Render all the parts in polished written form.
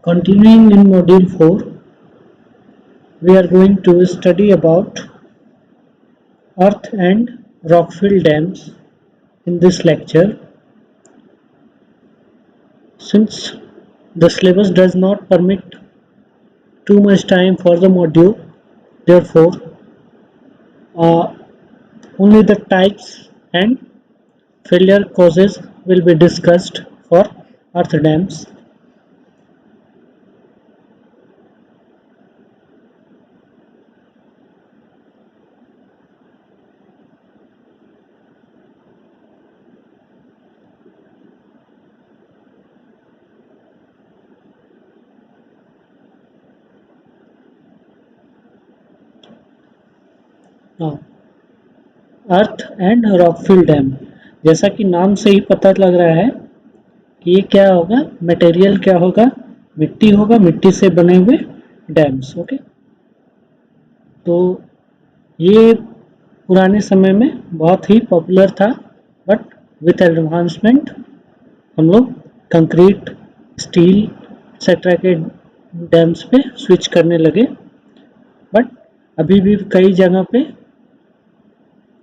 Continuing in Module 4, we are going to study about earth and rockfill dams in this lecture. Since the syllabus does not permit too much time for the module, therefore only the types and failure causes will be discussed for earth dams. Earth and rockfill dam, जैसा कि नाम से ही पता लग रहा है कि ये क्या होगा, मटेरियल क्या होगा, मिट्टी होगा, मिट्टी से बने हुए डैम्स। ओके, तो ये पुराने समय में बहुत ही पॉपुलर था, बट विथ एडवांसमेंट हम लोग कंक्रीट, स्टील एक्सेट्रा के डैम्स पे स्विच करने लगे। बट अभी भी कई जगह पे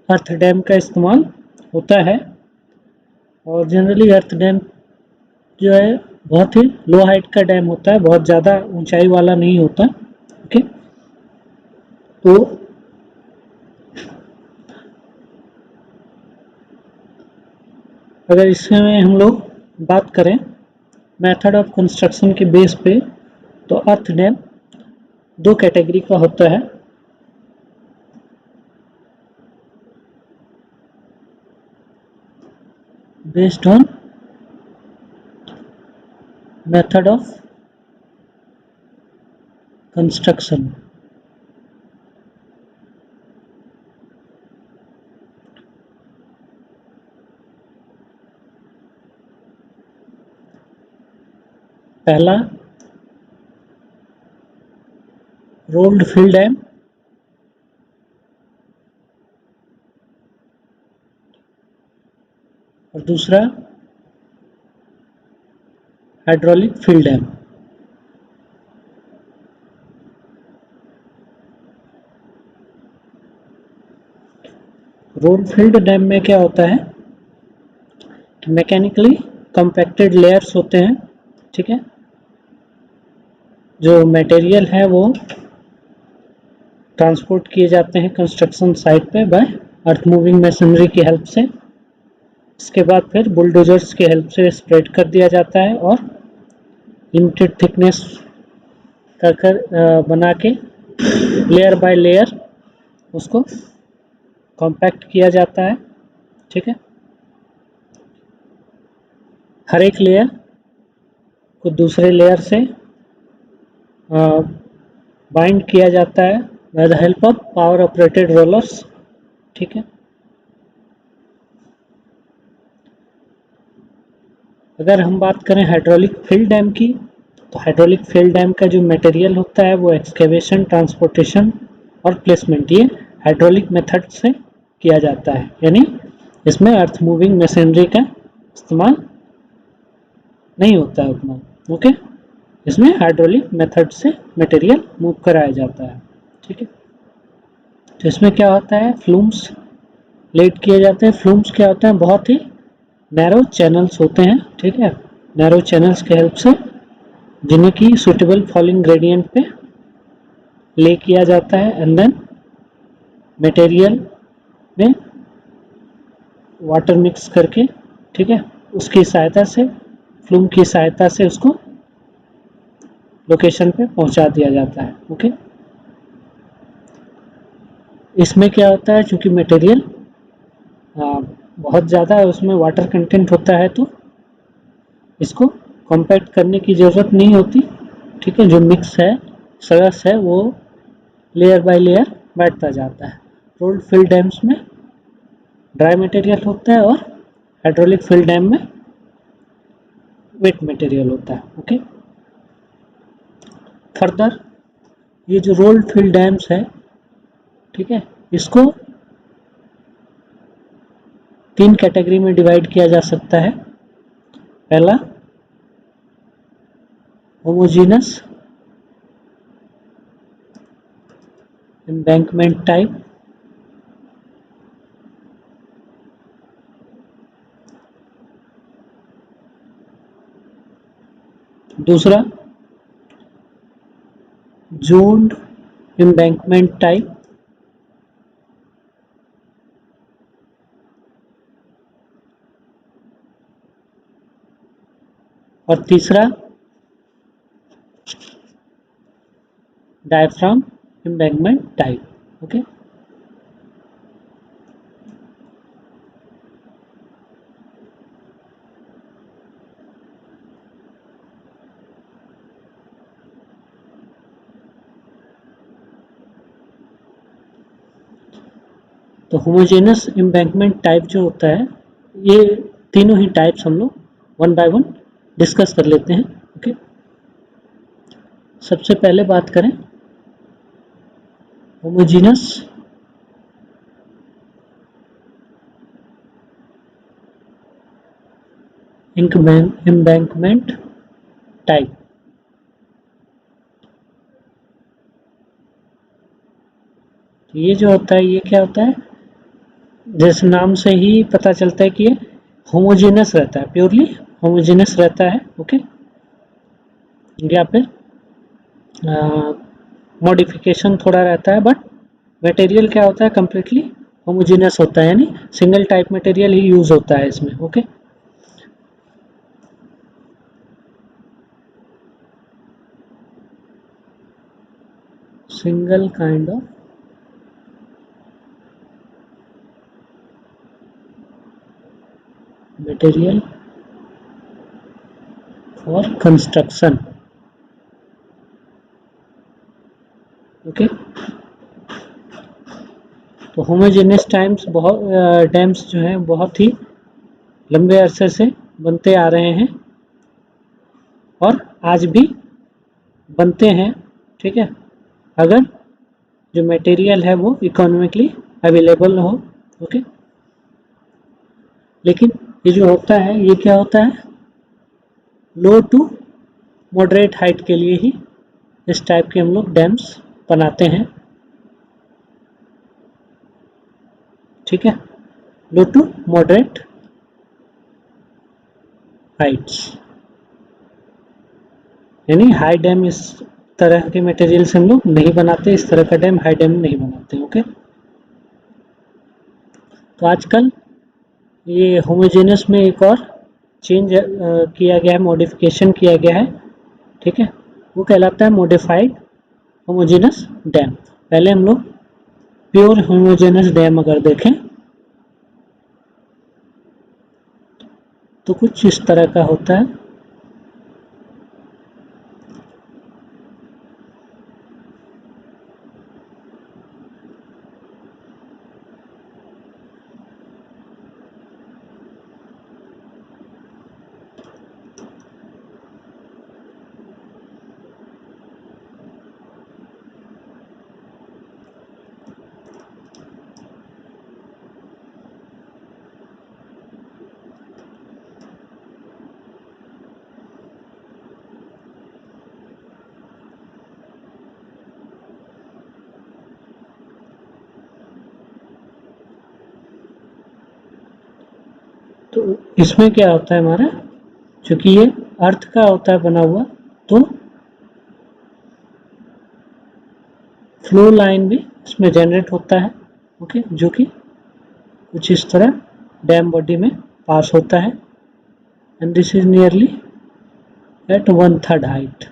अर्थ डैम का इस्तेमाल होता है, और जनरली अर्थ डैम जो है बहुत ही लो हाइट का डैम होता है, बहुत ज़्यादा ऊंचाई वाला नहीं होता। ओके, तो अगर इसमें हम लोग बात करें मेथड ऑफ कंस्ट्रक्शन के बेस पे, तो अर्थ डैम दो कैटेगरी का होता है। Based on method of construction, पहला रोल्ड फिल डैम, और दूसरा hydraulic fill dam. Rolled filled dam में क्या होता है, मैकेनिकली कॉम्पैक्टेड लेयर्स होते हैं। ठीक है, जो मटेरियल है वो ट्रांसपोर्ट किए जाते हैं कंस्ट्रक्शन साइट पे बाय अर्थ मूविंग मशीनरी की हेल्प से। इसके बाद फिर बुलडोजर्स की हेल्प से स्प्रेड कर दिया जाता है और लिमिटेड थिकनेस कर बना के लेयर बाय लेयर उसको कॉम्पैक्ट किया जाता है। ठीक है, हर एक लेयर को दूसरे लेयर से बाइंड किया जाता है by the help of power operated rollers. ठीक है, अगर हम बात करें हाइड्रोलिक फिल डैम की, तो हाइड्रोलिक फिल डैम का जो मटेरियल होता है वो एक्सकेवेशन, ट्रांसपोर्टेशन और प्लेसमेंट, ये हाइड्रोलिक मेथड से किया जाता है, यानी इसमें अर्थ मूविंग मशीनरी का इस्तेमाल नहीं होता है उतना। ओके, इसमें हाइड्रोलिक मेथड से मटेरियल मूव कराया जाता है। ठीक है, तो इसमें क्या होता है, फ्लूम्स लेट किए जाते हैं। फ्लूम्स क्या होते हैं, बहुत ही नैरो चैनल्स होते हैं। ठीक है, नैरो चैनल्स के हेल्प से जिन्हें की सुटेबल फॉलिंग ग्रेडियंट पे ले किया जाता है, एंड देन मटेरियल में वाटर मिक्स करके, ठीक है, उसकी सहायता से, फ्लूम की सहायता से उसको लोकेशन पे पहुंचा दिया जाता है। ओके, इसमें क्या होता है, चूंकि मटेरियल बहुत ज़्यादा है, उसमें वाटर कंटेंट होता है, तो इसको कॉम्पैक्ट करने की ज़रूरत नहीं होती। ठीक है, जो मिक्स है, सरस है, वो लेयर बाय लेयर बैठता जाता है। रोल्ड फिल डैम्स में ड्राई मटेरियल होता है और हाइड्रोलिक फिल डैम में वेट मटेरियल होता है। ओके, फर्दर ये जो रोल्ड फिल डैम्स है, ठीक है, इसको 3 कैटेगरी में डिवाइड किया जा सकता है। पहला होमोजेनस एम्बैंकमेंट टाइप, दूसरा जोन्ड एम्बैंकमेंट टाइप, और तीसरा डायफ्राम एम्बैंकमेंट टाइप। ओके, तो होमोजेनस एम्बैंकमेंट टाइप जो होता है, ये तीनों ही टाइप्स हम लोग वन बाय वन डिस्कस कर लेते हैं। ओके, सबसे पहले बात करें होमोजेनस एम्बैंकमेंट टाइप। ये जो होता है, ये क्या होता है, जैसे नाम से ही पता चलता है कि ये होमोजेनस रहता है, प्योरली होमोजेनस रहता है। ओके, या फिर मॉडिफिकेशन थोड़ा रहता है, बट मटेरियल क्या होता है, कंप्लीटली होमोजेनस होता है, यानी सिंगल टाइप मटेरियल ही यूज होता है इसमें। Okay, single kind of material for construction. Okay, तो होमोजेनियस डैम्स जो हैं बहुत ही लंबे अरसे से बनते आ रहे हैं और आज भी बनते हैं। ठीक है, अगर जो मटेरियल है वो इकोनॉमिकली अवेलेबल हो। ओके, लेकिन ये जो होता है, ये क्या होता है, लो टू मॉडरेट हाइट के लिए ही इस टाइप के हम लोग डैम्स बनाते हैं। ठीक है, लो टू मॉडरेट हाइट्स, यानी हाई डैम इस तरह के मटेरियल से हम लोग नहीं बनाते, इस तरह का डैम हाई डैम नहीं बनाते। ओके, तो आजकल ये होमोजेनस में एक और चेंज किया गया है, मॉडिफिकेशन किया गया है। ठीक है, वो कहलाता है मॉडिफाइड होमोजेनस डैम। पहले हम लोग प्योर होमोजेनस डैम अगर देखें तो कुछ इस तरह का होता है। तो इसमें क्या होता है हमारा, क्योंकि ये अर्थ का होता है बना हुआ, तो फ्लो लाइन भी इसमें जनरेट होता है। ओके, जो कि कुछ इस तरह डैम बॉडी में पास होता है, and this is nearly at 1/3 height.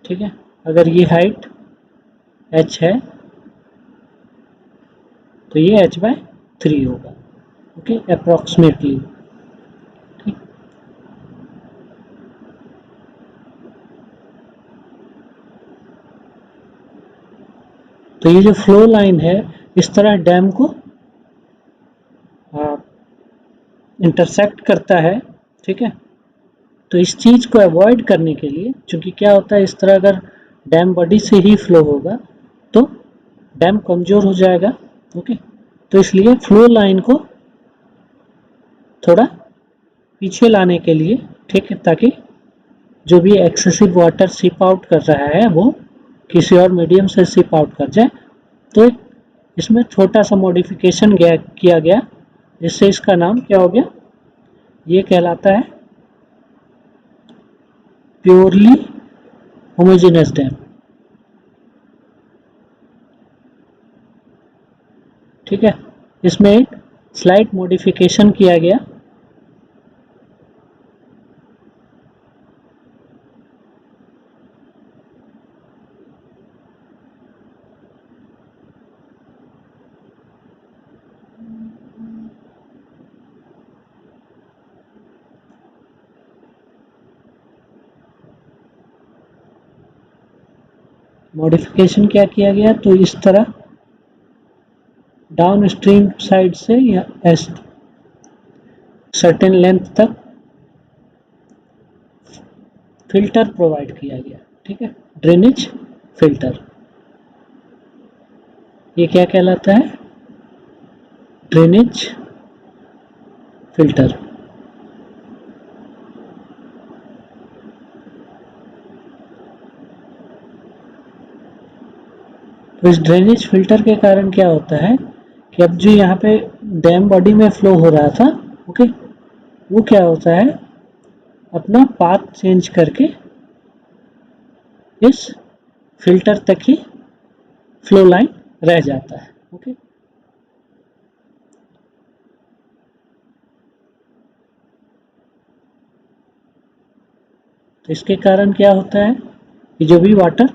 ठीक है, अगर ये हाइट h है तो ये h/3 होगा। Okay, approximately. ठीक, तो ये जो फ्लो लाइन है इस तरह डैम को इंटरसेक्ट करता है। ठीक है, तो इस चीज़ को अवॉइड करने के लिए, क्योंकि क्या होता है, इस तरह अगर डैम बॉडी से ही फ्लो होगा तो डैम कमज़ोर हो जाएगा। ओके, तो इसलिए फ्लो लाइन को थोड़ा पीछे लाने के लिए, ठीक है, ताकि जो भी एक्सेसिव वाटर सिप आउट कर रहा है वो किसी और मीडियम से सिप आउट कर जाए। तो इसमें छोटा सा मॉडिफिकेशन किया गया जिससे इसका नाम क्या हो गया, ये कहलाता है प्योरली होमोजेनियस डैम। ठीक है, इसमें एक स्लाइट मॉडिफिकेशन किया गया। मॉडिफिकेशन क्या किया गया, तो इस तरह डाउन स्ट्रीम साइड से या सर्टेन लेंथ तक फिल्टर प्रोवाइड किया गया। ठीक है, ड्रेनेज फिल्टर, ये क्या कहलाता है, ड्रेनेज फिल्टर। तो इस ड्रेनेज फिल्टर के कारण क्या होता है कि अब जो यहाँ पे डैम बॉडी में फ्लो हो रहा था, ओके, वो क्या होता है, अपना पाथ चेंज करके इस फिल्टर तक ही फ्लो लाइन रह जाता है। ओके, तो इसके कारण क्या होता है कि जो भी वाटर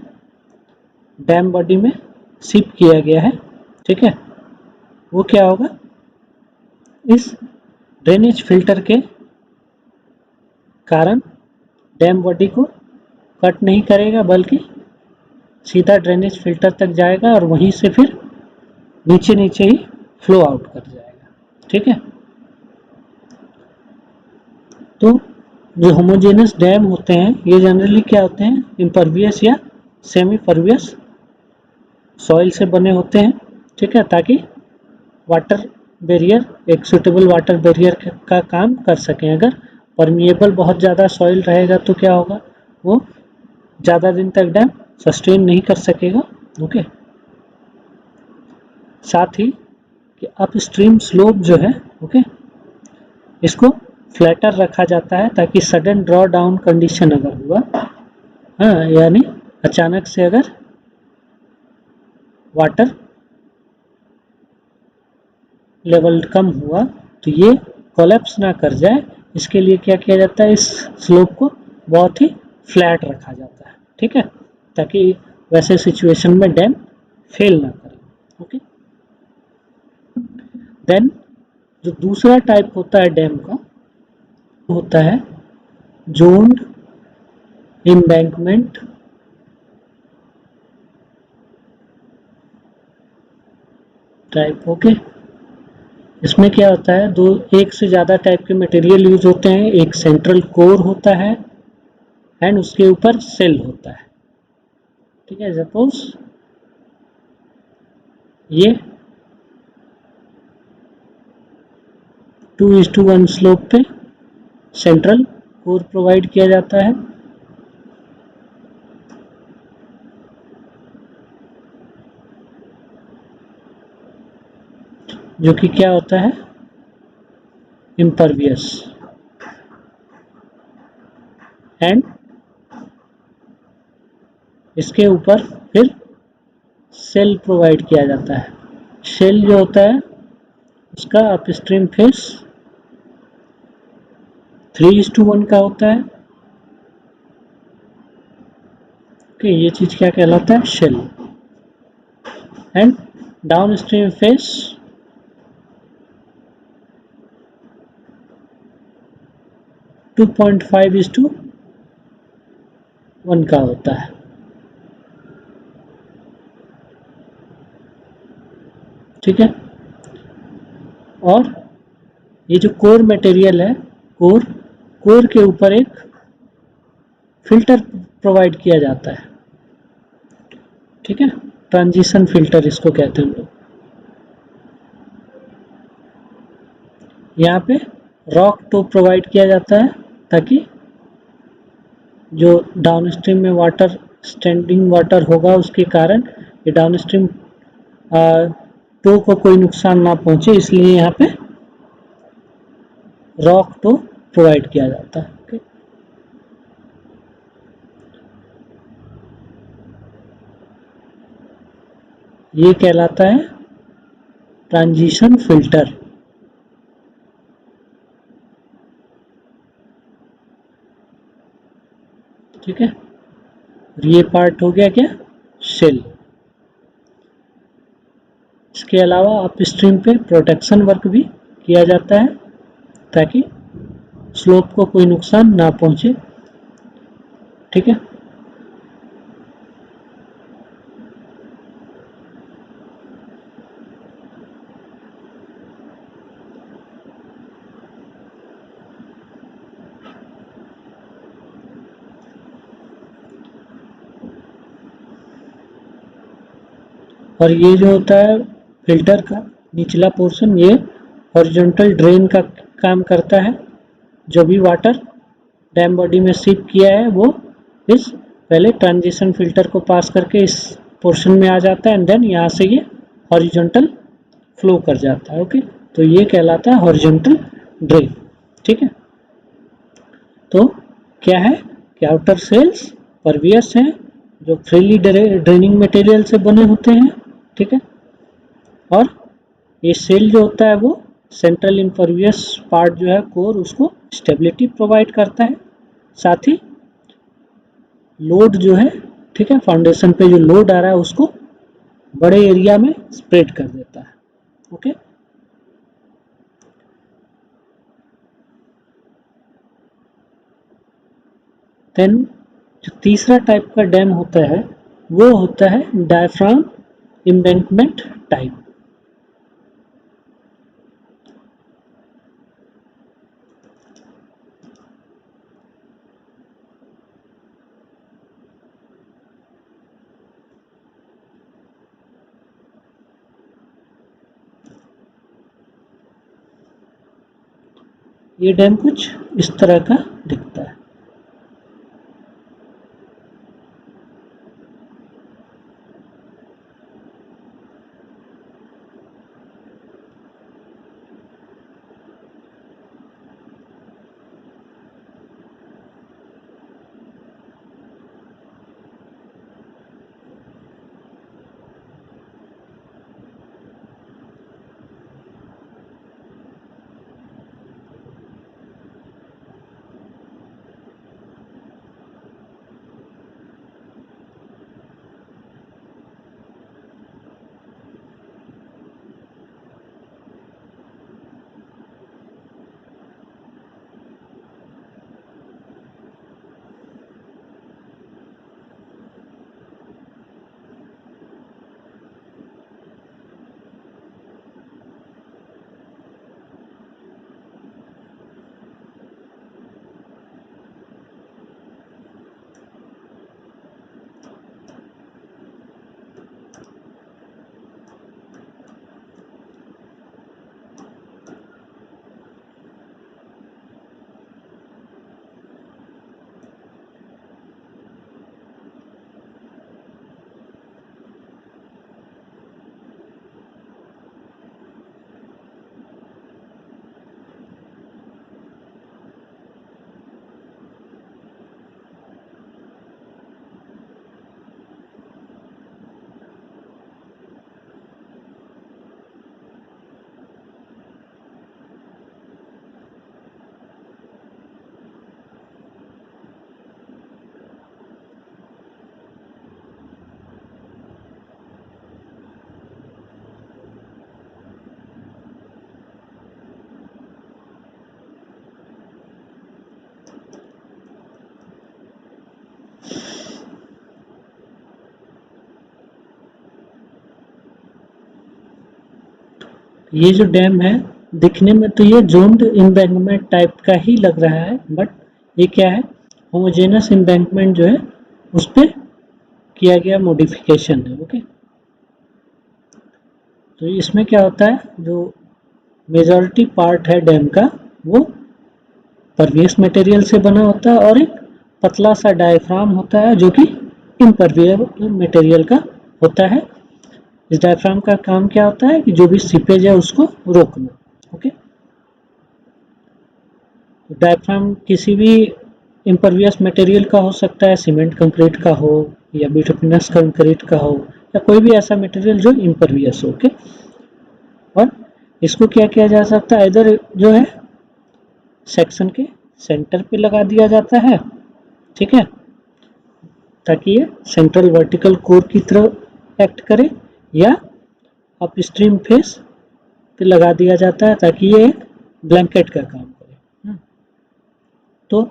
डैम बॉडी में सिप किया गया है, ठीक है, वो क्या होगा, इस ड्रेनेज फिल्टर के कारण डैम बॉडी को कट नहीं करेगा बल्कि सीधा ड्रेनेज फिल्टर तक जाएगा और वहीं से फिर नीचे नीचे ही फ्लो आउट कर जाएगा। ठीक है, तो जो होमोजेनियस डैम होते हैं ये जनरली क्या होते हैं, इम्परवियस या सेमी परवियस सॉइल से बने होते हैं। ठीक है, ताकि वाटर बैरियर, एक सुटेबल वाटर बैरियर का काम कर सकें। अगर परमिएबल बहुत ज़्यादा सॉइल रहेगा तो क्या होगा, वो ज़्यादा दिन तक डैम सस्टेन नहीं कर सकेगा। ओके, साथ ही कि अप स्ट्रीम स्लोप जो है, ओके, इसको फ्लैटर रखा जाता है ताकि सडन ड्रॉ डाउन कंडीशन अगर हुआ, हाँ, यानी अचानक से अगर वाटर लेवल कम हुआ तो ये कोलैप्स ना कर जाए, इसके लिए क्या किया जाता है, इस स्लोप को बहुत ही फ्लैट रखा जाता है। ठीक है, ताकि वैसे सिचुएशन में डैम फेल ना करे। ओके, देन जो दूसरा टाइप होता है डैम का, होता है जोन्ड एम्बैंकमेंट टाइप। ओके, इसमें क्या होता है, दो एक से ज़्यादा टाइप के मटेरियल यूज होते हैं। एक सेंट्रल कोर होता है एंड उसके ऊपर सेल होता है। ठीक है, सपोज ये 2:1 स्लोप पे सेंट्रल कोर प्रोवाइड किया जाता है, जो कि क्या होता है, इम्परवियस, एंड इसके ऊपर फिर सेल प्रोवाइड किया जाता है। सेल जो होता है उसका अपस्ट्रीम फेस 3:1 का होता है। ओके, ये चीज क्या कहलाता है, shell, and down stream face 2.5:1 का होता है। ठीक है, और ये जो कोर मटेरियल है, कोर कोर के ऊपर एक फिल्टर प्रोवाइड किया जाता है। ठीक है, ट्रांजिशन फिल्टर इसको कहते हैं हम लोग। यहाँ पे रॉक टॉप प्रोवाइड किया जाता है ताकि जो डाउनस्ट्रीम में वाटर स्टैंडिंग वाटर होगा उसके कारण ये डाउनस्ट्रीम टो को कोई नुकसान ना पहुंचे, इसलिए यहाँ पे रॉक टो प्रोवाइड किया जाता है। ओके, ये कहलाता है ट्रांजिशन फिल्टर। ठीक है, ये पार्ट हो गया क्या, शेल। इसके अलावा अपस्ट्रीम पे प्रोटेक्शन वर्क भी किया जाता है ताकि स्लोप को कोई नुकसान ना पहुंचे। ठीक है, और ये जो होता है फिल्टर का निचला पोर्शन, ये हॉरिजॉन्टल ड्रेन का काम करता है। जो भी वाटर डैम बॉडी में शिप किया है वो इस पहले ट्रांजिशन फिल्टर को पास करके इस पोर्शन में आ जाता है एंड देन यहाँ से ये हॉरिजॉन्टल फ्लो कर जाता है। ओके, तो ये कहलाता है हॉरिजॉन्टल ड्रेन। ठीक है, तो क्या है कि आउटर सेल्स परवियस हैं जो फ्रीली ड्रेनिंग मटेरियल से बने होते हैं। ठीक है, और ये सेल जो होता है वो सेंट्रल इम्परवियस पार्ट जो है कोर, उसको स्टेबिलिटी प्रोवाइड करता है। साथ ही लोड जो है, ठीक है, फाउंडेशन पे जो लोड आ रहा है उसको बड़े एरिया में स्प्रेड कर देता है। ओके, देन जो तीसरा टाइप का डैम होता है वो होता है डायफ्राम एम्बैंकमेंट टाइप। ये डैम कुछ इस तरह का दिखता है। ये जो डैम है दिखने में तो ये जोन्ड एम्बैंकमेंट टाइप का ही लग रहा है, बट ये क्या है, होमोजेनस एम्बैंकमेंट जो है उस पर किया गया मॉडिफिकेशन है। ओके, तो इसमें क्या होता है, जो मेजॉरिटी पार्ट है डैम का वो परवियस मटेरियल से बना होता है और एक पतला सा डायफ्राम होता है जो कि इम्परविएबल मटेरियल का होता है। इस डायफ्राम का काम क्या होता है कि जो भी सीपेज है उसको रोकना। ओके, डायफ्राम किसी भी इम्परवियस मटेरियल का हो सकता है, सीमेंट कंक्रीट का हो या बिटुमिनस कंक्रीट का हो या कोई भी ऐसा मटेरियल जो इम्परवियस हो। ओके, और इसको क्या किया जा सकता है, इधर जो है सेक्शन के सेंटर पे लगा दिया जाता है, ठीक है, ताकि ये सेंट्रल वर्टिकल कोर की तरह एक्ट करे, या अप स्ट्रीम फेस पे लगा दिया जाता है ताकि ये एक ब्लैंकेट का काम करे। तो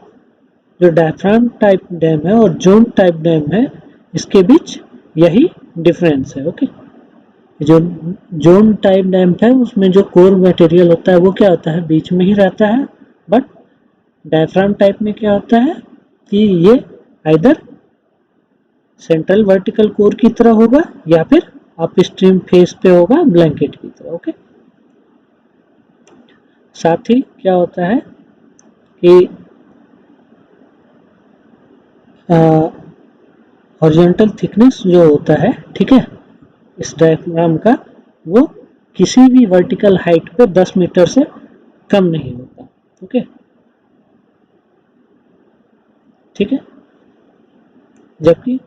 जो डायफ्राम टाइप डैम है और जोन टाइप डैम है, इसके बीच यही डिफरेंस है। ओके, जो जोन टाइप डैम है उसमें जो कोर मटेरियल होता है वो क्या होता है, बीच में ही रहता है, बट डायफ्राम टाइप में क्या होता है कि ये आइदर सेंट्रल वर्टिकल कोर की तरह होगा या फिर अप स्ट्रीम फेस पे होगा ब्लैंकेट की तरह। ओके, साथ ही क्या होता है कि हॉरिजॉन्टल थिकनेस जो होता है, ठीक है, इस डायफ्राम का, वो किसी भी वर्टिकल हाइट पे 10 मीटर से कम नहीं होता। ओके, ठीक है, जबकि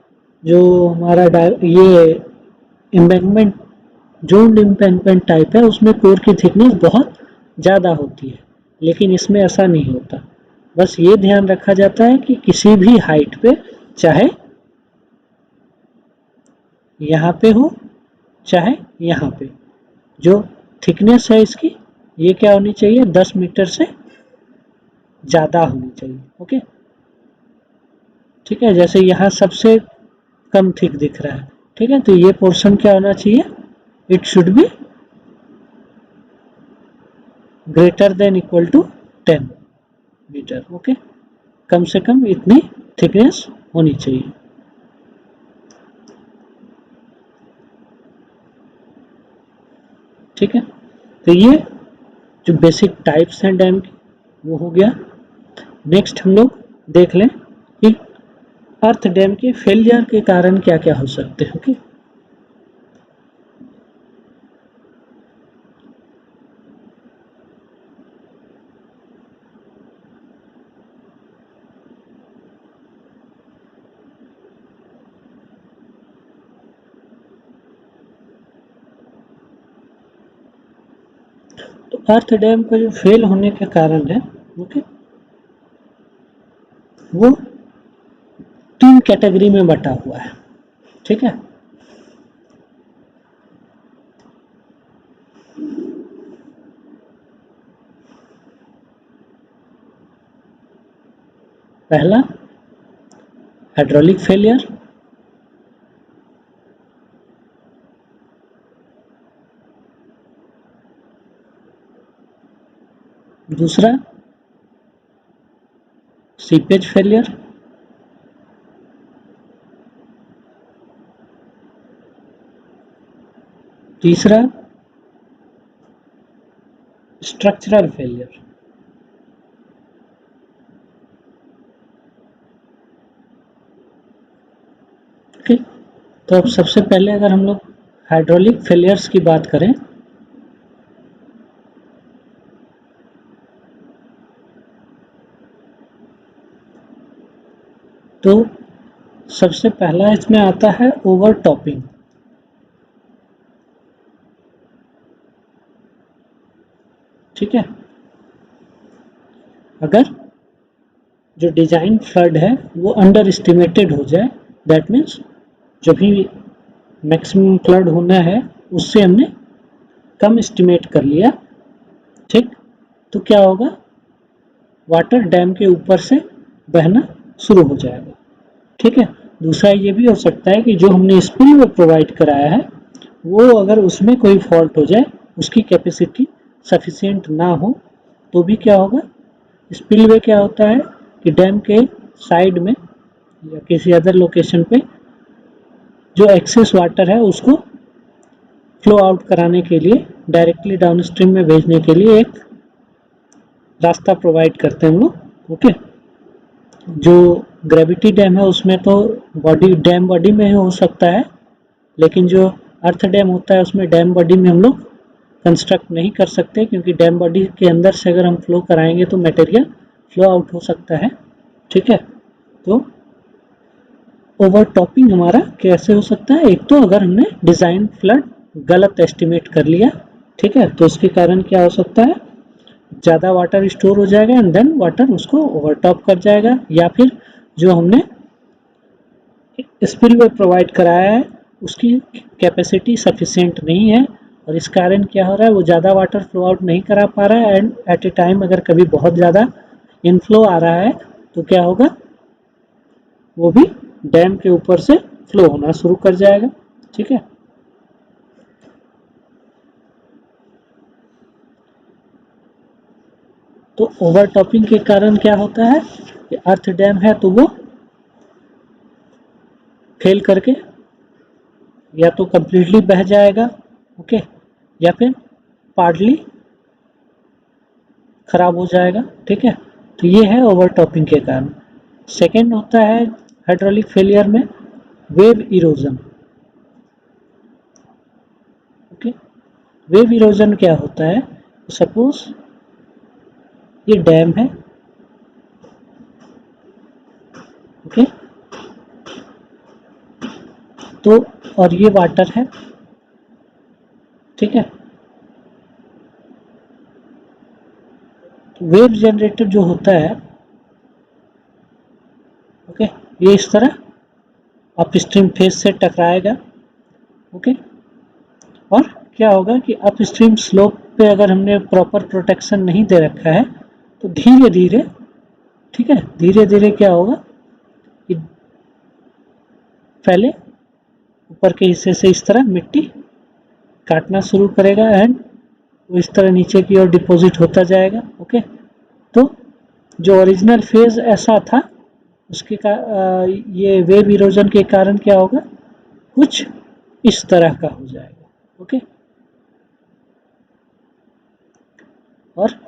जो हमारा ये एम्बैंकमेंट जोन एम्बैंकमेंट टाइप है उसमें कोर की थिकनेस बहुत ज़्यादा होती है, लेकिन इसमें ऐसा नहीं होता। बस ये ध्यान रखा जाता है कि किसी भी हाइट पे, चाहे यहाँ पे हो चाहे यहाँ पे, जो थिकनेस है इसकी ये क्या होनी चाहिए, 10 मीटर से ज़्यादा होनी चाहिए। ओके, ठीक है, जैसे यहाँ सबसे कम थिक दिख रहा है, ठीक है, तो ये पोर्शन क्या होना चाहिए, it should be greater than equal to 10 metre. Okay, कम से कम इतनी थिकनेस होनी चाहिए। ठीक है, तो ये जो बेसिक टाइप्स हैं डैम की वो हो गया। नेक्स्ट हम लोग देख लें कि अर्थ डैम के फेलियर के कारण क्या क्या हो सकते हैं। ओके, तो अर्थ डैम का जो फेल होने का कारण है, ओके, वो 3 कैटेगरी में बटा हुआ है। ठीक है, पहला हाइड्रोलिक फेलियर, दूसरा सीपेज फेलियर, तीसरा स्ट्रक्चरल फेलियर। ओके, तो अब सबसे पहले अगर हम लोग हाइड्रोलिक फेलियर्स की बात करें, तो सबसे पहला इसमें आता है ओवर टॉपिंग। ठीक है, अगर जो डिजाइन फ्लड है वो अंडर एस्टिमेटेड हो जाए, दैट मीन्स जो भी मैक्सिमम फ्लड होना है उससे हमने कम एस्टिमेट कर लिया, ठीक, तो क्या होगा, वाटर डैम के ऊपर से बहना शुरू हो जाएगा। ठीक है, दूसरा ये भी हो सकता है कि जो हमने स्पिलवे प्रोवाइड कराया है वो अगर उसमें कोई फॉल्ट हो जाए, उसकी कैपेसिटी सफिशिएंट ना हो, तो भी क्या होगा, स्पिलवे क्या होता है कि डैम के साइड में या किसी अदर लोकेशन पे जो एक्सेस वाटर है उसको फ्लो आउट कराने के लिए, डायरेक्टली डाउनस्ट्रीम में भेजने के लिए एक रास्ता प्रोवाइड करते हैं हम लोग। ओके, जो ग्रेविटी डैम है उसमें तो डैम बॉडी में ही हो सकता है, लेकिन जो अर्थ डैम होता है उसमें डैम बॉडी में हम लोग कंस्ट्रक्ट नहीं कर सकते, क्योंकि डैम बॉडी के अंदर से अगर हम फ्लो कराएंगे तो मटेरियल फ्लो आउट हो सकता है। ठीक है, तो ओवर टॉपिंग हमारा कैसे हो सकता है? एक तो अगर हमने डिज़ाइन फ्लड गलत एस्टिमेट कर लिया, ठीक है, तो उसके कारण क्या हो सकता है, ज़्यादा वाटर स्टोर हो जाएगा एंड देन वाटर उसको ओवरटॉप कर जाएगा, या फिर जो हमने स्पिलवे प्रोवाइड कराया है उसकी कैपेसिटी सफिशिएंट नहीं है, और इस कारण क्या हो रहा है, वो ज़्यादा वाटर फ्लो आउट नहीं करा पा रहा है, एंड एट ए टाइम अगर कभी बहुत ज़्यादा इनफ्लो आ रहा है तो क्या होगा, वो भी डैम के ऊपर से फ्लो होना शुरू कर जाएगा। ठीक है, तो ओवरटॉपिंग के कारण क्या होता है कि अर्थ डैम है तो वो फेल करके या तो कंप्लीटली बह जाएगा, ओके, या फिर पार्टली खराब हो जाएगा। ठीक है, तो ये है ओवरटॉपिंग के कारण। सेकेंड होता है हाइड्रोलिक फेलियर में wave erosion. Okay, wave erosion क्या होता है, सपोज ये डैम है, ओके, तो और ये वाटर है, ठीक है, तो वेव जनरेटर जो होता है, ओके, ये इस तरह अपस्ट्रीम फेस से टकराएगा, ओके, और क्या होगा कि अपस्ट्रीम स्लोप पे अगर हमने प्रॉपर प्रोटेक्शन नहीं दे रखा है तो धीरे धीरे, ठीक है, धीरे धीरे क्या होगा कि पहले ऊपर के हिस्से से इस तरह मिट्टी काटना शुरू करेगा एंड वो इस तरह नीचे की ओर डिपॉजिट होता जाएगा। ओके, तो जो ओरिजिनल फेज ऐसा था उसके का ये वेव इरोजन के कारण क्या होगा, कुछ इस तरह का हो जाएगा। ओके, और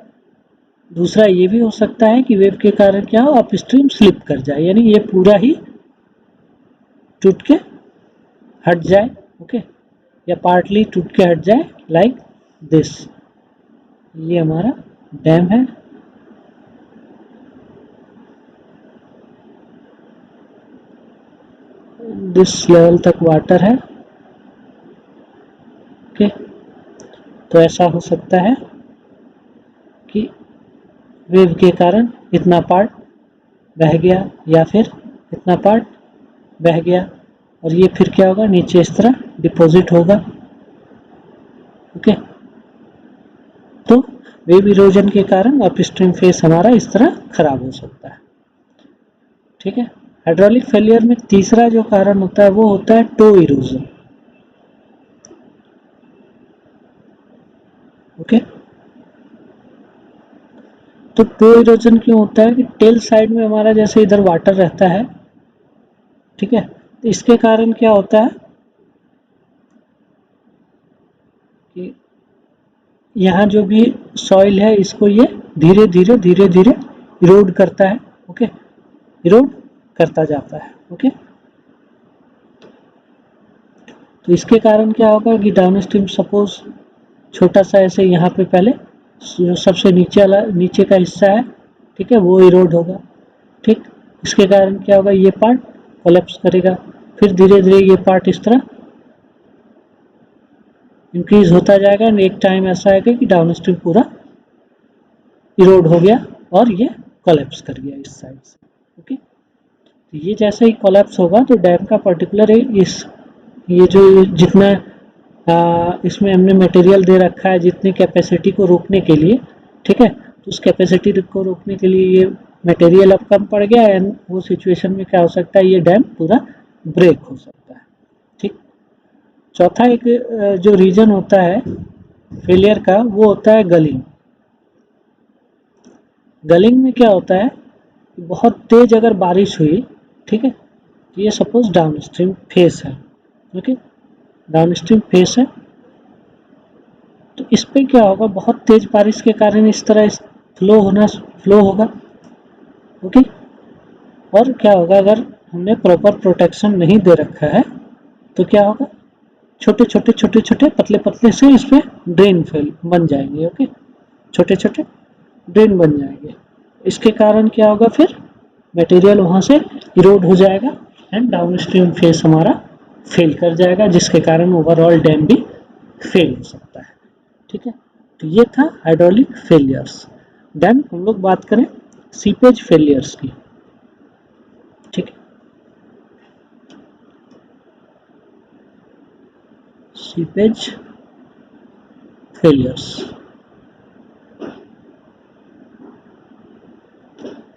दूसरा ये भी हो सकता है कि वेव के कारण क्या हो, अपस्ट्रीम स्लिप कर जाए, यानी ये पूरा ही टूट के हट जाए, ओके, या पार्टली टूट के हट जाए, लाइक दिस। ये हमारा डैम है, दिस लेवल तक वाटर है, ओके, तो ऐसा हो सकता है कि वेव के कारण इतना पार्ट बह गया या फिर इतना पार्ट बह गया, और ये फिर क्या होगा, नीचे इस तरह डिपॉजिट होगा। ओके, तो वेव इरोजन के कारण अपस्ट्रीम फेस हमारा इस तरह खराब हो सकता है। ठीक है, हाइड्रोलिक फेलियर में तीसरा जो कारण होता है वो होता है टो इरोजन। ओके, तो टो इरोजन क्यों होता है कि टेल साइड में हमारा जैसे इधर वाटर रहता है, ठीक है, तो इसके कारण क्या होता है कि यहाँ जो भी सॉइल है इसको ये धीरे धीरे इरोड करता है। ओके, इरोड करता जाता है। ओके, तो इसके कारण क्या होगा कि डाउन स्ट्रीम सपोज छोटा सा ऐसे यहाँ पे पहले सबसे नीचे वाला नीचे का हिस्सा है, ठीक है, वो इरोड होगा। ठीक, इसके कारण क्या होगा, ये पार्ट कोलैप्स करेगा, फिर धीरे धीरे ये पार्ट इस तरह इंक्रीज होता जाएगा, एक टाइम ऐसा आएगा कि डाउन स्ट्रीम पूरा इरोड हो गया और ये कोलैप्स कर गया इस साइड से। ओके, तो ये जैसे ही कोलैप्स होगा तो डैम का पर्टिकुलर इस ये जो जितना इसमें हमने मटेरियल दे रखा है जितनी कैपेसिटी को रोकने के लिए, ठीक है, तो उस कैपेसिटी को रोकने के लिए ये मटेरियल अब कम पड़ गया एंड वो सिचुएशन में क्या हो सकता है, ये डैम पूरा ब्रेक हो सकता है। ठीक, चौथा एक जो रीजन होता है फेलियर का वो होता है गलिंग। गलिंग में क्या होता है, बहुत तेज अगर बारिश हुई, ठीक है, तो ये सपोज डाउन स्ट्रीम फेस है, ओके, डाउन स्ट्रीम फेस है, तो इस पे क्या होगा, बहुत तेज बारिश के कारण इस तरह फ्लो होगा। ओके, और क्या होगा, अगर हमने प्रॉपर प्रोटेक्शन नहीं दे रखा है तो क्या होगा, छोटे छोटे छोटे छोटे पतले पतले से इस पे ड्रेन फेल बन जाएंगे। ओके, छोटे छोटे ड्रेन बन जाएंगे। इसके कारण क्या होगा, फिर मटेरियल वहाँ से इरोड हो जाएगा एंड डाउन स्ट्रीम फेस हमारा फेल कर जाएगा, जिसके कारण ओवरऑल डैम भी फेल हो सकता है। ठीक है, तो ये था हाइड्रोलिक फेलियर्स। देन हम लोग बात करें सीपेज फेलियर्स की। ठीक है, सीपेज फेलियर्स,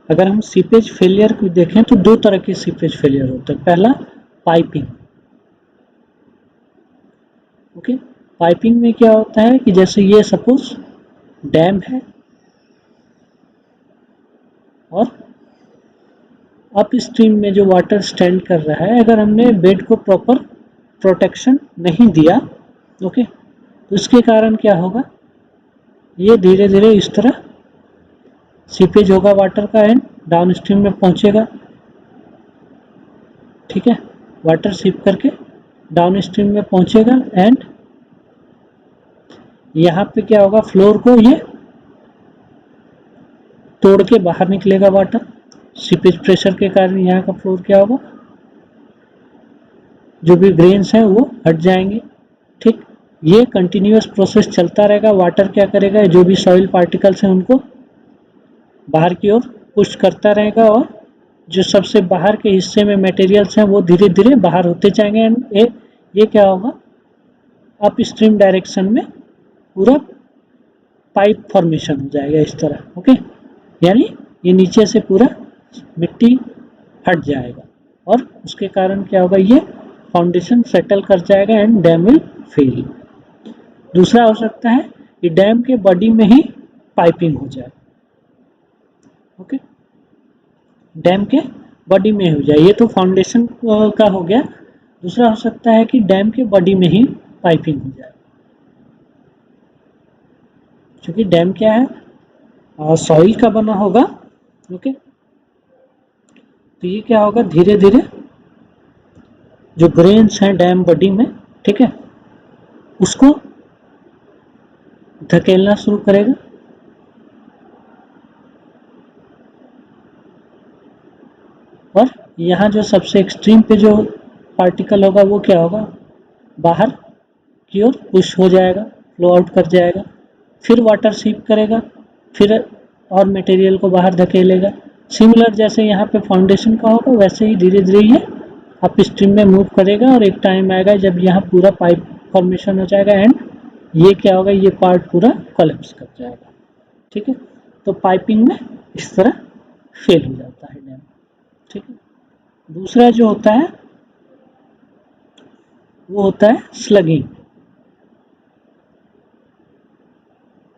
अगर हम सीपेज फेलियर को देखें तो दो तरह के सीपेज फेलियर होते हैं। पहला पाइपिंग। ओके, पाइपिंग में क्या होता है कि जैसे ये सपोज डैम है और अप स्ट्रीम में जो वाटर स्टैंड कर रहा है, अगर हमने बेड को प्रॉपर प्रोटेक्शन नहीं दिया, ओके, तो इसके कारण क्या होगा, ये धीरे धीरे इस तरह सीपेज होगा वाटर का एंड डाउन स्ट्रीम में पहुंचेगा। ठीक है, वाटर सीप करके डाउन स्ट्रीम में पहुंचेगा एंड यहाँ पे क्या होगा, फ्लोर को ये तोड़ के बाहर निकलेगा वाटर। सीपेज प्रेशर के कारण यहाँ का फ्लोर क्या होगा, जो भी ग्रेन्स हैं वो हट जाएंगे। ठीक, ये कंटिन्यूअस प्रोसेस चलता रहेगा। वाटर क्या करेगा, जो भी सॉइल पार्टिकल्स हैं उनको बाहर की ओर पुश करता रहेगा और जो सबसे बाहर के हिस्से में मटेरियल्स हैं वो धीरे धीरे बाहर होते जाएंगे एंड ये क्या होगा, अप स्ट्रीम डायरेक्शन में पूरा पाइप फॉर्मेशन हो जाएगा इस तरह। ओके, यानी ये नीचे से पूरा मिट्टी हट जाएगा और उसके कारण क्या होगा, ये फाउंडेशन सेटल कर जाएगा एंड डैम विल फेल। दूसरा हो सकता है कि डैम के बॉडी में ही पाइपिंग हो जाए। ओके, डैम के बॉडी में हो जाए, ये तो फाउंडेशन का हो गया। दूसरा हो सकता है कि डैम के बॉडी में ही पाइपिंग हो जाए, क्योंकि डैम क्या है, सॉइल का बना होगा। ओके, तो ये क्या होगा, धीरे धीरे जो ग्रेन्स हैं डैम बॉडी में, ठीक है, उसको धकेलना शुरू करेगा और यहाँ जो सबसे एक्सट्रीम पे जो पार्टिकल होगा वो क्या होगा, बाहर की ओर पुश हो जाएगा, फ्लो आउट कर जाएगा, फिर वाटर सीप करेगा, फिर और मटेरियल को बाहर धकेलेगा। सिमिलर जैसे यहाँ पे फाउंडेशन का होगा, वैसे ही धीरे धीरे ये अप स्ट्रीम में मूव करेगा और एक टाइम आएगा जब यहाँ पूरा पाइप फॉर्मेशन हो जाएगा एंड ये क्या होगा, ये पार्ट पूरा कोलैप्स कर जाएगा। ठीक है, तो पाइपिंग में इस तरह फेल हो जाता है डैम। ठीक है, दूसरा जो होता है वो होता है स्लगिंग।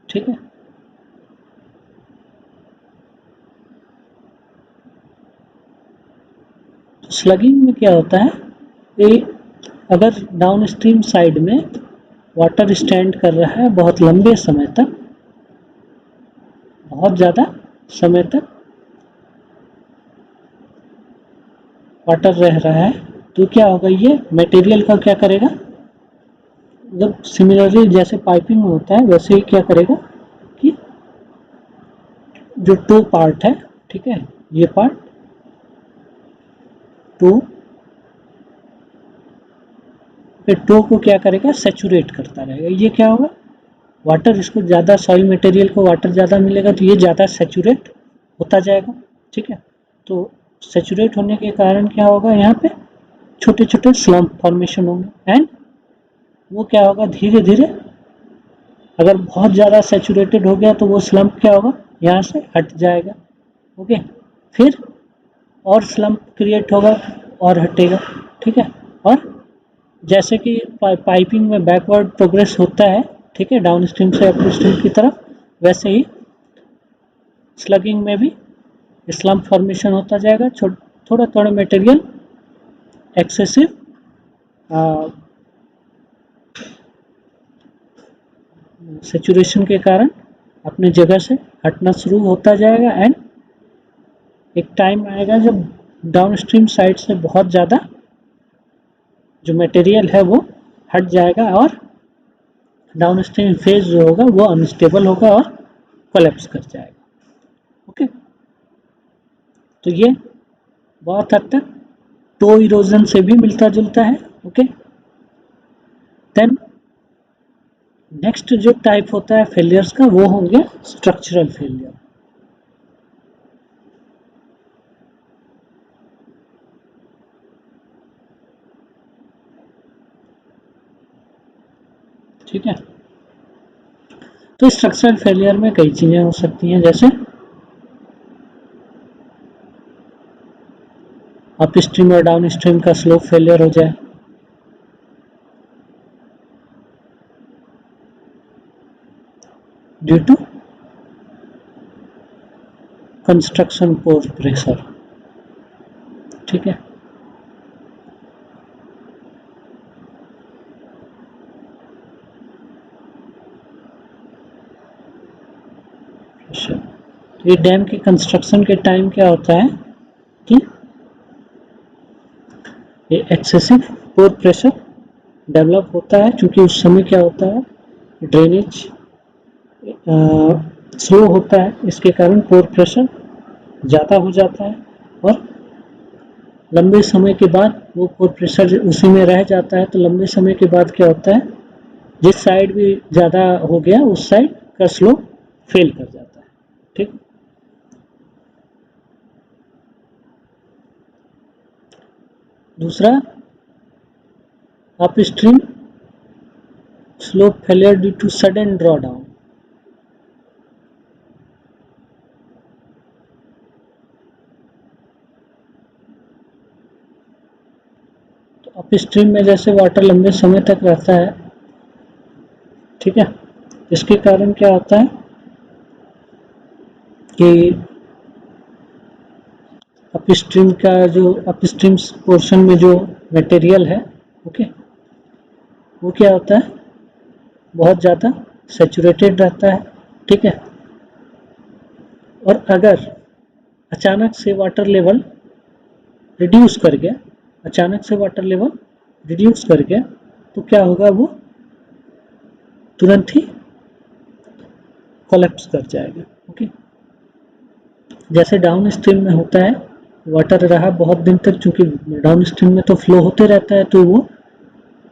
ठीक है, स्लगिंग में क्या होता है कि अगर डाउन स्ट्रीम साइड में वाटर स्टैंड कर रहा है बहुत लंबे समय तक, बहुत ज़्यादा समय तक वाटर रह रहा है, तो क्या होगा, ये मटेरियल का क्या करेगा, मतलब सिमिलरली जैसे पाइपिंग में होता है वैसे ही क्या करेगा कि जो टो पार्ट है, ठीक है, ये पार्ट टो टो को क्या करेगा, सेचुरेट करता रहेगा। ये क्या होगा, वाटर, इसको ज़्यादा सॉइल मटेरियल को वाटर ज़्यादा मिलेगा तो ये ज़्यादा सेचुरेट होता जाएगा। ठीक है, तो सेचुरेट होने के कारण क्या होगा, यहाँ पे छोटे छोटे स्लम्प फॉर्मेशन होंगे एंड वो क्या होगा, धीरे धीरे अगर बहुत ज़्यादा सेचुरेटेड हो गया तो वो स्लम्प क्या होगा, यहाँ से हट जाएगा। ओके, फिर और स्लम्प क्रिएट होगा और हटेगा। ठीक है, और जैसे कि पाइपिंग में बैकवर्ड प्रोग्रेस होता है, ठीक है, डाउन स्ट्रीम से अप स्ट्रीम की तरफ, वैसे ही स्लगिंग में भी स्लम्प फॉर्मेशन होता जाएगा। थोड़ा थोड़ा मटेरियल एक्सेसिव सेचुरेशन के कारण अपने जगह से हटना शुरू होता जाएगा एंड एक टाइम आएगा जब डाउनस्ट्रीम साइड से बहुत ज़्यादा जो मटेरियल है वो हट जाएगा और डाउनस्ट्रीम फेज जो होगा वो अनस्टेबल होगा और कोलैप्स कर जाएगा। ओके, तो ये बहुत हद तक टो इरोजन से भी मिलता जुलता है। ओके, देन नेक्स्ट जो टाइप होता है फेलियर्स का वो होंगे स्ट्रक्चरल फेलियर। ठीक है, तो स्ट्रक्चरल फेलियर में कई चीजें हो सकती हैं, जैसे अप स्ट्रीम और डाउन स्ट्रीम का स्लोप फेलियर हो जाए, due to construction pore pressure. ठीक है, ये डैम के कंस्ट्रक्शन के टाइम क्या होता है कि ये एक्सेसिव पोर प्रेशर डेवलप होता है, क्योंकि उस समय क्या होता है ड्रेनेज स्लो होता है, इसके कारण पोर प्रेशर ज़्यादा हो जाता है और लंबे समय के बाद वो पोर प्रेशर उसी में रह जाता है। तो लंबे समय के बाद क्या होता है, जिस साइड भी ज़्यादा हो गया उस साइड का स्लोप फेल कर जाता है। ठीक, दूसरा upstream slope failure due to sudden draw down. तो अपस्ट्रीम में जैसे वाटर लंबे समय तक रहता है, ठीक है, इसके कारण क्या होता है कि अपस्ट्रीम का जो अपस्ट्रीम पोर्शन में जो मटेरियल है, ओके, वो क्या होता है बहुत ज़्यादा सेचुरेटेड रहता है। ठीक है, और अगर अचानक से वाटर लेवल रिड्यूस कर गया, अचानक से वाटर लेवल रिड्यूस कर गया, तो क्या होगा, वो तुरंत ही कोलैप्स कर जाएगा। ओके, जैसे डाउन स्ट्रीम में होता है, वाटर रहा बहुत दिन तक, चूंकि डाउन स्ट्रीम में तो फ्लो होते रहता है, तो वो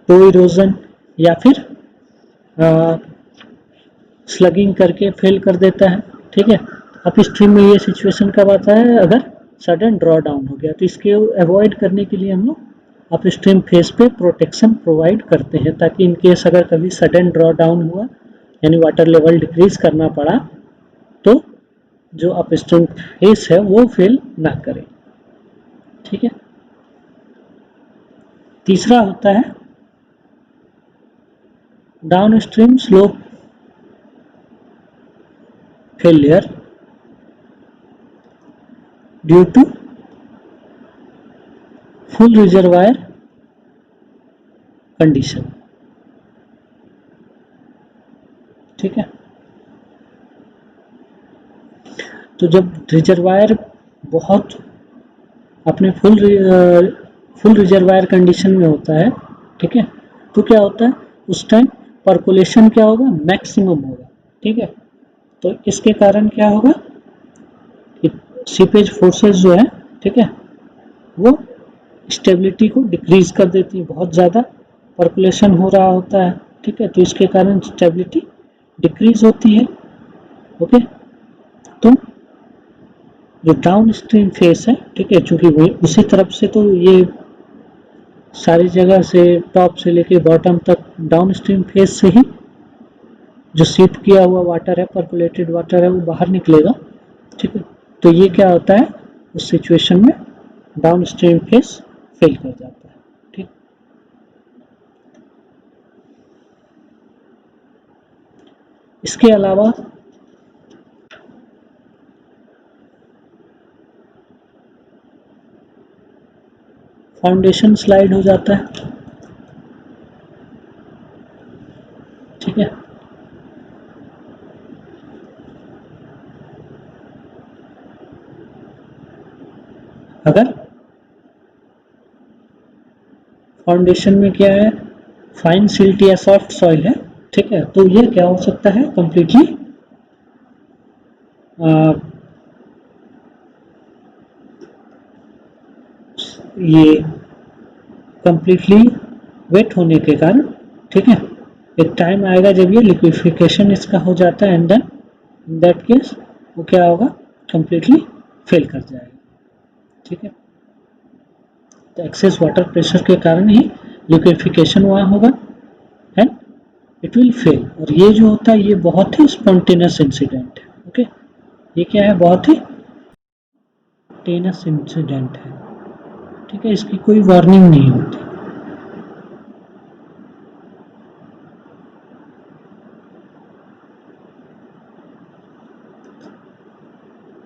टो इरोजन या फिर स्लगिंग करके फेल कर देता है। ठीक है, अप स्ट्रीम में ये सिचुएशन कब आता है, अगर सडन ड्रॉ डाउन हो गया, तो इसके अवॉइड करने के लिए हम लोग अप स्ट्रीम फेस पे प्रोटेक्शन प्रोवाइड करते हैं, ताकि इन केस अगर कभी सडन ड्रॉ डाउन हुआ यानी वाटर लेवल डिक्रीज करना पड़ा, तो जो अप स्ट्रीम फेस है वो फेल ना करे। ठीक है, तीसरा होता है down stream slope failure due to full reservoir condition. ठीक है, तो जब रिजर्वायर बहुत अपने फुल रिजर्वायर कंडीशन में होता है, ठीक है, तो क्या होता है उस टाइम पर्कुलेशन क्या होगा, मैक्सिमम होगा। ठीक है, तो इसके कारण क्या होगा कि सीपेज फोर्सेस जो है, ठीक है, वो स्टेबिलिटी को डिक्रीज कर देती है, बहुत ज़्यादा पर्कुलेशन हो रहा होता है। ठीक है, तो इसके कारण स्टेबिलिटी डिक्रीज होती है। ओके, तो जो डाउन स्ट्रीम फेस है, ठीक है, चूंकि वो उसी तरफ से तो ये सारी जगह से टॉप से लेके बॉटम तक डाउन स्ट्रीम फेस से ही जो सीप किया हुआ वाटर है, पर्कुलेटेड वाटर है, वो बाहर निकलेगा। ठीक है, तो ये क्या होता है उस सिचुएशन में डाउन स्ट्रीम फेस फेल कर जाता है। ठीक, इसके अलावा फाउंडेशन स्लाइड हो जाता है। ठीक है, अगर फाउंडेशन में क्या है, फाइन सिल्ट या सॉफ्ट सॉइल है, ठीक है। तो ये क्या हो सकता है, कंप्लीटली ये कंप्लीटली वेट होने के कारण, ठीक है, एक टाइम आएगा जब ये लिक्विफिकेशन इसका हो जाता है, and then in that case वो क्या होगा, कंप्लीटली फेल कर जाएगा, ठीक है। तो एक्सेस वाटर प्रेशर के कारण ही लिक्विफिकेशन वहाँ होगा एंड इट विल फेल। और ये जो होता है ये बहुत ही स्पॉन्टेनियस इंसिडेंट है, ओके। ये क्या है, बहुत ही स्पॉन्टेनियस इंसिडेंट है, ठीक है, इसकी कोई वार्निंग नहीं होती।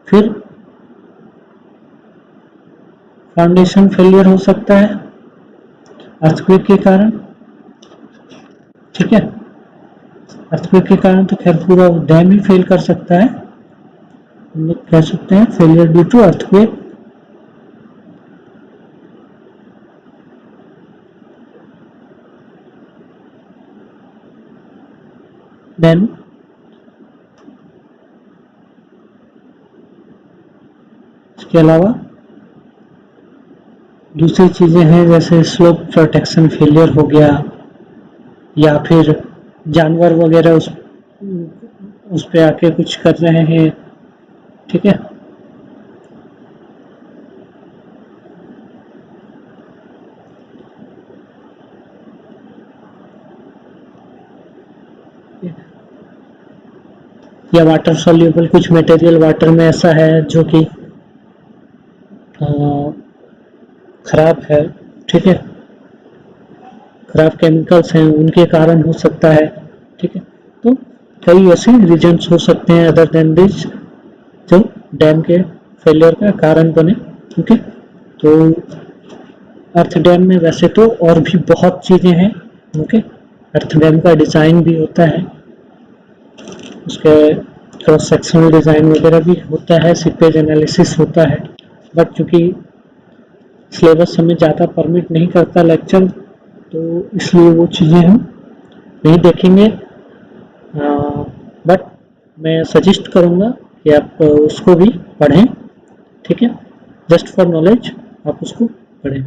फिर फाउंडेशन फेलियर हो सकता है अर्थक्वेक के कारण, ठीक है। अर्थक्वेक के कारण तो खैर पूरा डैम ही फेल कर सकता है, हम लोग कह सकते हैं failure due to earthquake. Then इसके अलावा दूसरी चीज़ें हैं जैसे स्लोप प्रोटेक्शन फेलियर हो गया, या फिर जानवर वगैरह उस पे आके कुछ कर रहे हैं, ठीक है। या वाटर सॉल्यूबल कुछ मटेरियल वाटर में ऐसा है जो कि खराब है, ठीक है, खराब केमिकल्स हैं उनके कारण हो सकता है, ठीक है। तो कई ऐसे रीजन्स हो सकते हैं अदर देन दिस जो डैम के फेलियर का कारण बने, ओके। तो अर्थ डैम में वैसे तो और भी बहुत चीज़ें हैं, ओके। अर्थ डैम का डिज़ाइन भी होता है, उसके क्रॉस सेक्शनल डिज़ाइन वगैरह भी होता है, सीपेज एनालिसिस होता है, बट चूँकि सिलेबस हमें ज़्यादा परमिट नहीं करता लेक्चर, तो इसलिए वो चीज़ें हम नहीं देखेंगे, बट मैं सजेस्ट करूँगा कि आप उसको भी पढ़ें, ठीक है, जस्ट फॉर नॉलेज आप उसको पढ़ें।